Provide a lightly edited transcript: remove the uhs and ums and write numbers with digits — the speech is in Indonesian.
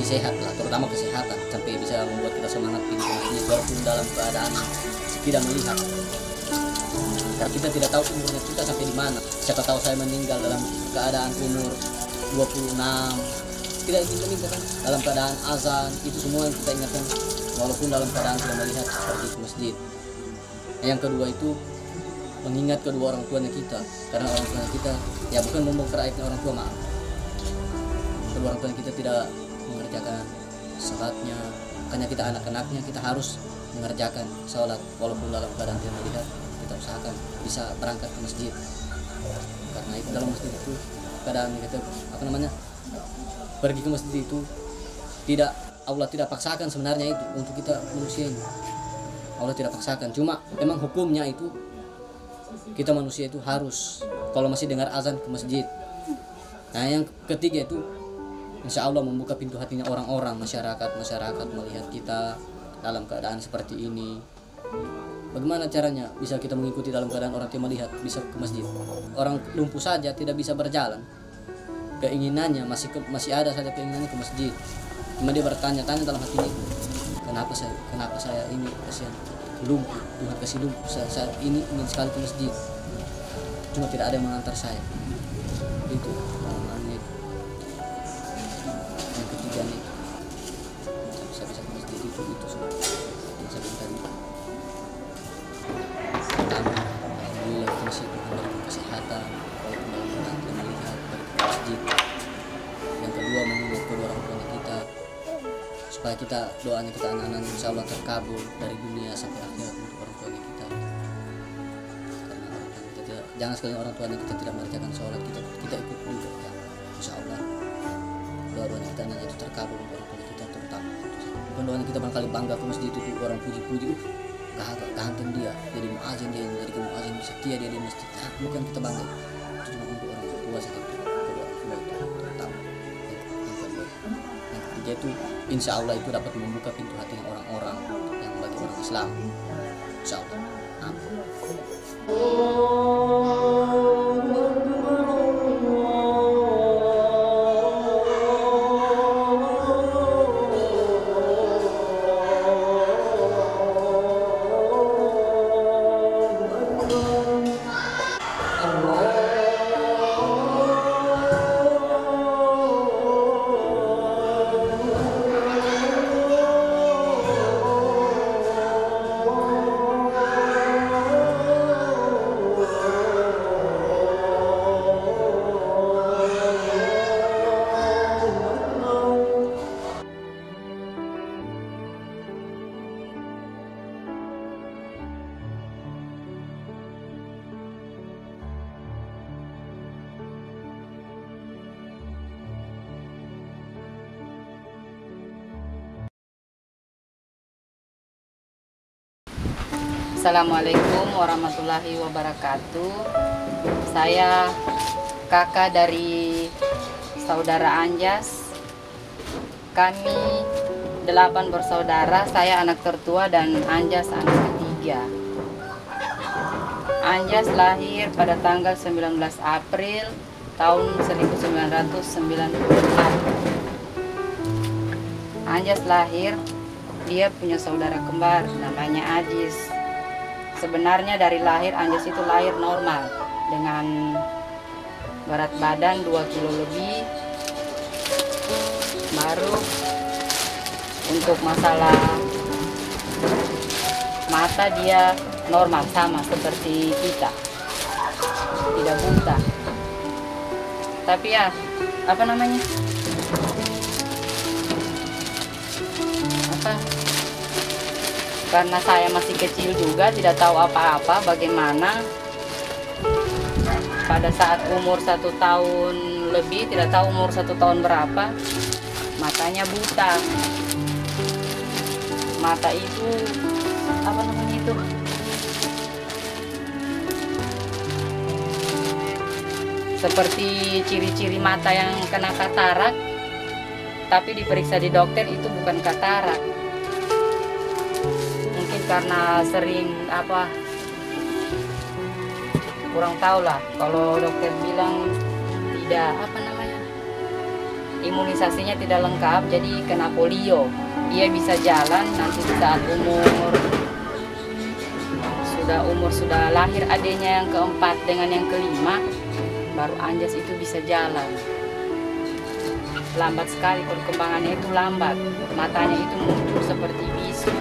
sehat lah, terutama kesehatan, sampai bisa membuat kita semangat pergi ke masjid walaupun dalam keadaan tidak melihat. Karena kita tidak tahu umurnya kita sampai di mana. Siapa tahu saya meninggal dalam keadaan umur 26, tidak ingin meninggal kan? Dalam keadaan azan, itu semua yang kita ingatkan walaupun dalam keadaan tidak melihat seperti itu masjid. Yang kedua itu mengingat kedua orang tuanya kita, karena orang tua kita ya bukan membongkar aibnya orang tua, maaf, kedua orang tua kita tidak mengerjakan salatnya, makanya kita anak-anaknya kita harus mengerjakan sholat walaupun dalam keadaan tidak melihat. Kita usahakan bisa berangkat ke masjid, karena itu dalam masjid itu keadaan kita pergi ke masjid itu tidak, Allah tidak paksakan sebenarnya itu untuk kita manusia ini. Allah tidak paksakan, cuma memang hukumnya itu kita manusia itu harus kalau masih dengar azan ke masjid. Nah yang ketiga itu insya Allah membuka pintu hatinya orang-orang, masyarakat melihat kita dalam keadaan seperti ini. Bagaimana caranya bisa kita mengikuti dalam keadaan orang yang melihat bisa ke masjid? Orang lumpuh saja tidak bisa berjalan, keinginannya masih ada saja keinginannya ke masjid. Cuma dia bertanya-tanya dalam hatinya, kenapa saya ini kasihan lumpuh, Tuhan kasih lumpuh, saya ini ingin sekali ke masjid, cuma tidak ada yang mengantar saya. Itu yang ketiga nih, saya bisa ke masjid itu sudah yang saya berikan. Pertama, alhamdulillah masih memberikan kesehatan walaupun dalam keadaan tidak melihat, berikan masjid. Yang kedua, mengingat kedua orang tua kita supaya kita doanya kita anak-anak insya Allah terkabul dari dunia sampai akhirat untuk orang tua kita. Karena orang tua kita tidak, jangan sekali orang tua kita tidak mengerjakan sholat, kita ikut juga ya, insya Allah doa-doanya kita nanya itu terkabul untuk orang tua kita terutama. Bukan doanya kita barangkali bangga ke masjid itu orang puji-puji, ganteng dia jadi muazin, dia jadi muazin setia dia di masjid. Nah, bukan kita bangga, itu cuma untuk orang tua saja, kedua orang tua itu terutama. Yang ketiga itu insya Allah itu dapat membuka pintu hati orang-orang yang bagi orang Islam, insya Allah. Amin. Assalamualaikum warahmatullahi wabarakatuh. Saya kakak dari saudara Anjas. Kami 8 bersaudara, saya anak tertua dan Anjas anak ketiga. Anjas lahir pada tanggal 19 April tahun 1994. Anjas lahir, dia punya saudara kembar namanya Ajis. Sebenarnya dari lahir Anjas itu lahir normal dengan berat badan 2 kilo lebih. Baru untuk masalah mata dia normal sama seperti kita, tidak buta. Tapi ya apa namanya? Karena saya masih kecil juga, tidak tahu apa-apa bagaimana. Pada saat umur 1 tahun lebih, tidak tahu umur 1 tahun berapa, matanya buta. Mata itu, apa namanya itu? Seperti ciri-ciri mata yang kena katarak, tapi diperiksa di dokter itu bukan katarak. Karena sering kurang tahu lah, kalau dokter bilang tidak imunisasinya tidak lengkap, jadi kena polio. Dia bisa jalan nanti saat sudah lahir adiknya yang keempat dengan yang kelima, baru Anjas itu bisa jalan. Lambat sekali perkembangannya, itu lambat. Matanya itu muncul seperti bisu,